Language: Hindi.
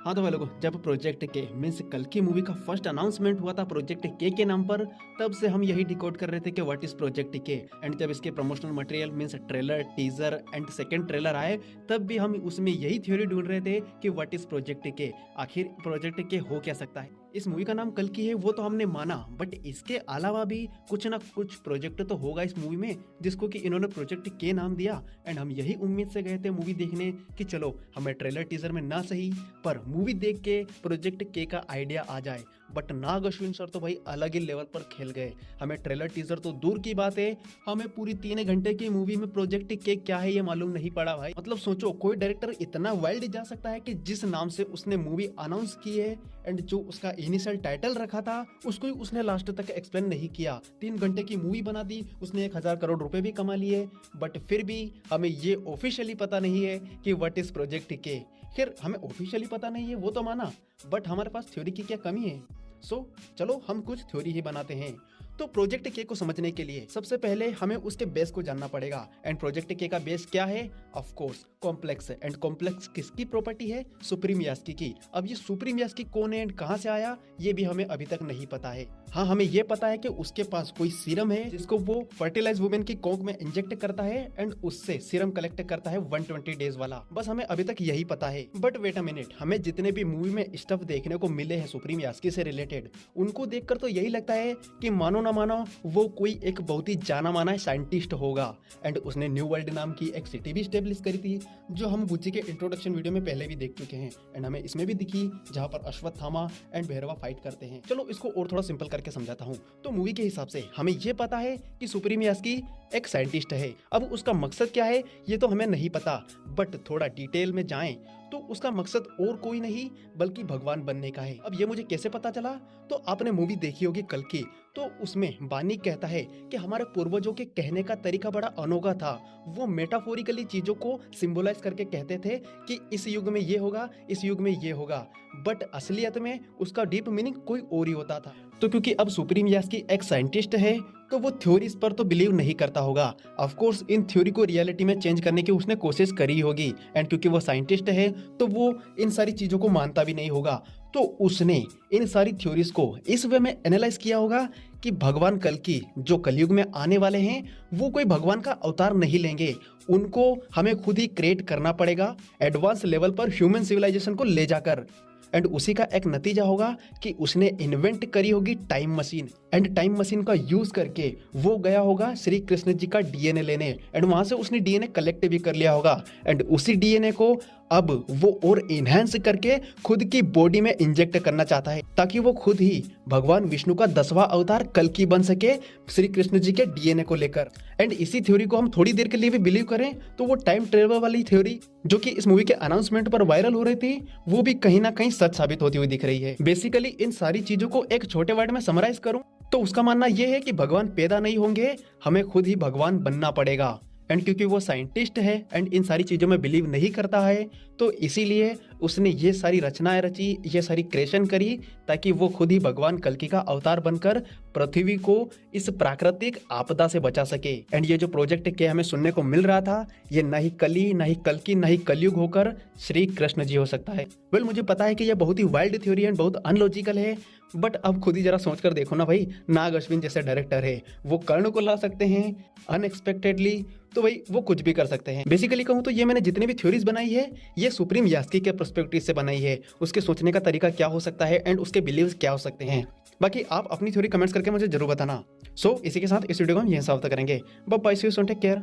हाँ तो भाई लोगों, जब प्रोजेक्ट के मीन्स कल की मूवी का फर्स्ट अनाउंसमेंट हुआ था प्रोजेक्ट के नाम पर, तब से हम यही डिकोड कर रहे थे कि व्हाट इज प्रोजेक्ट के। एंड जब इसके promotional material means trailer, teaser and second trailer आए, तब भी हम उसमें यही थ्योरी ढूंढ रहे थे कि व्हाट इज प्रोजेक्ट के, आखिर प्रोजेक्ट के हो क्या सकता है। इस मूवी का नाम कल की है वो तो हमने माना, बट इसके अलावा भी कुछ ना कुछ प्रोजेक्ट तो होगा इस मूवी में जिसको कि इन्होंने प्रोजेक्ट के नाम दिया। एंड हम यही उम्मीद से गए थे मूवी देखने कि चलो हमें ट्रेलर टीजर में ना सही पर मूवी देख के प्रोजेक्ट के का आइडिया आ जाए। बट नाग अश्विन सर तो भाई अलग ही लेवल पर खेल गए। हमें ट्रेलर टीजर तो दूर की बात है, हमें पूरी 3 घंटे की मूवी में प्रोजेक्ट के क्या है ये मालूम नहीं पड़ा भाई। मतलब सोचो, कोई डायरेक्टर इतना वाइल्ड जा सकता है कि जिस नाम से उसने मूवी अनाउंस की है एंड जो उसका इनिशियल टाइटल रखा था उसको ही उसने लास्ट तक एक्सप्लेन नहीं किया। 3 घंटे की मूवी बना दी उसने, 1000 करोड़ रुपए भी कमा लिए, बट फिर भी हमें ये ऑफिशियली पता नहीं है कि व्हाट इज प्रोजेक्ट के। खैर हमें ऑफिशियली पता नहीं है वो तो माना, बट हमारे पास थ्योरी की क्या कमी है। चलो हम कुछ थ्योरी ही बनाते हैं। तो प्रोजेक्ट के को समझने के लिए सबसे पहले हमें उसके बेस को जानना पड़ेगा। एंड प्रोजेक्ट के का बेस क्या है? Of course complex. And complex किसकी प्रॉपर्टी है? सुप्रीम यास्की की। अब ये सुप्रीम यास्की कौन है एंड कहां से आया ये भी हमें अभी तक नहीं पता है। हाँ, हमें ये पता है कि उसके पास कोई सीरम है जिसको वो फर्टिलाइज वुमेन की कोंक में इंजेक्ट करता है एंड उससे सीरम कलेक्ट करता है 120 डेज वाला। बस हमें अभी तक यही पता है। बट वेट अ मिनट, हमें जितने भी मूवी में स्टफ देखने को मिले हैं सुप्रीम यास्की से रिलेटेड, उनको देखकर तो यही लगता है कि मानो ना मानो वो कोई एक बहुत ही जाना माना साइंटिस्ट होगा। एंड उसने न्यू वर्ल्ड नाम की एक सिटी भी स्टेब्लिश करी थी जो हम गुच्ची के इंट्रोडक्शन वीडियो में पहले भी देख चुके हैं। एंड हमें इसमें भी दिखी जहां पर अश्वत्थामा एंड भैरवा फाइट करते हैं। चलो इसको और थोड़ा सिंपल करके समझाता हूँ। तो मूवी के हिसाब से हमें ये पता है कि सुप्रीम यास्की एक साइंटिस्ट है। अब उसका मकसद क्या है ये तो हमें नहीं पता, बट थोड़ा डिटेल में जाएं तो उसका मकसद और कोई नहीं बल्कि भगवान बनने का है। अब ये मुझे कैसे पता चला? तो आपने मूवी देखी होगी कल की, तो उसमें बानी कहता है कि हमारे पूर्वजों के कहने का तरीका बड़ा अनोखा था। वो मेटाफोरिकली चीजों को सिंबलाइज करके कहते थे कि इस युग में ये होगा, इस युग में ये होगा, बट असलियत में उसका डीप मीनिंग कोई और ही होता था। तो क्योंकि अब सुप्रीम यास्की एक साइंटिस्ट है तो वो थ्योरीज पर तो बिलीव नहीं करता होगा। ऑफ कोर्स इन थ्योरी को रियलिटी में चेंज करने की उसने कोशिश करी होगी। एंड क्योंकि वो साइंटिस्ट है तो वो इन सारी चीजों को मानता भी नहीं होगा। तो उसने इन सारी थ्योरीज को इस वे में एनालाइज किया होगा कि भगवान कल की जो कलयुग में आने वाले हैं वो कोई भगवान का अवतार नहीं लेंगे, उनको हमें खुद ही क्रिएट करना पड़ेगा एडवांस लेवल पर ह्यूमन सिविलाइजेशन को ले जाकर। एंड उसी का एक नतीजा होगा कि उसने इन्वेंट करी होगी time machine. And time machine का यूज करके वो गया होगा श्री कृष्ण जी का डीएनए लेने एंड वहां से उसने डीएनए कलेक्ट भी कर लिया होगा। एंड उसी डीएनए को अब वो और इनहेंस करके खुद की बॉडी में इंजेक्ट करना चाहता है ताकि वो खुद ही भगवान विष्णु का 10वां अवतार कल की बन सके श्री कृष्ण जी के डीएनए को लेकर। एंड इसी थ्योरी को हम थोड़ी देर के लिए भी बिलीव करें तो वो टाइम ट्रेवल वाली थ्योरी जो कि इस मूवी के अनाउंसमेंट पर वायरल हो रही थी वो भी कहीं ना कहीं सच साबित होती हुई दिख रही है। बेसिकली इन सारी चीजों को एक छोटे वर्ड में समराइज करूं तो उसका मानना यह है कि भगवान पैदा नहीं होंगे, हमें खुद ही भगवान बनना पड़ेगा। एंड क्योंकि वो साइंटिस्ट है एंड इन सारी चीज़ों में बिलीव नहीं करता है तो इसीलिए उसने ये सारी रचनाएं रची, ये सारी क्रिएशन करी ताकि वो खुद ही भगवान कल्कि का अवतार बनकर पृथ्वी को इस प्राकृतिक आपदा से बचा सके। एंड ये जो प्रोजेक्ट के हमें सुनने को मिल रहा था ये ना ही कली, ना ही कल्कि, ना ही कलयुग होकर श्री कृष्ण जी हो सकता है। वेल मुझे पता है कि यह बहुत ही वाइल्ड थ्योरी एंड बहुत अनलॉजिकल है, बट अब खुद ही जरा सोच कर देखो ना भाई, नाग अश्विन जैसे डायरेक्टर है वो कर्ण को ला सकते हैं अनएक्सपेक्टेडली, तो भाई वो कुछ भी कर सकते हैं। बेसिकली कहूँ तो ये मैंने जितनी भी थ्योरीज बनाई है ये सुप्रीम यास्की के पर्सपेक्टिव से बनाई है, उसके सोचने का तरीका क्या हो सकता है एंड उसके बिलीव्स क्या हो सकते हैं। बाकी आप अपनी थ्योरी कमेंट्स करके मुझे जरूर बताना। इसी के साथ इस वीडियो को हम यहीं समाप्त करेंगे। Bye bye, see you soon, take care.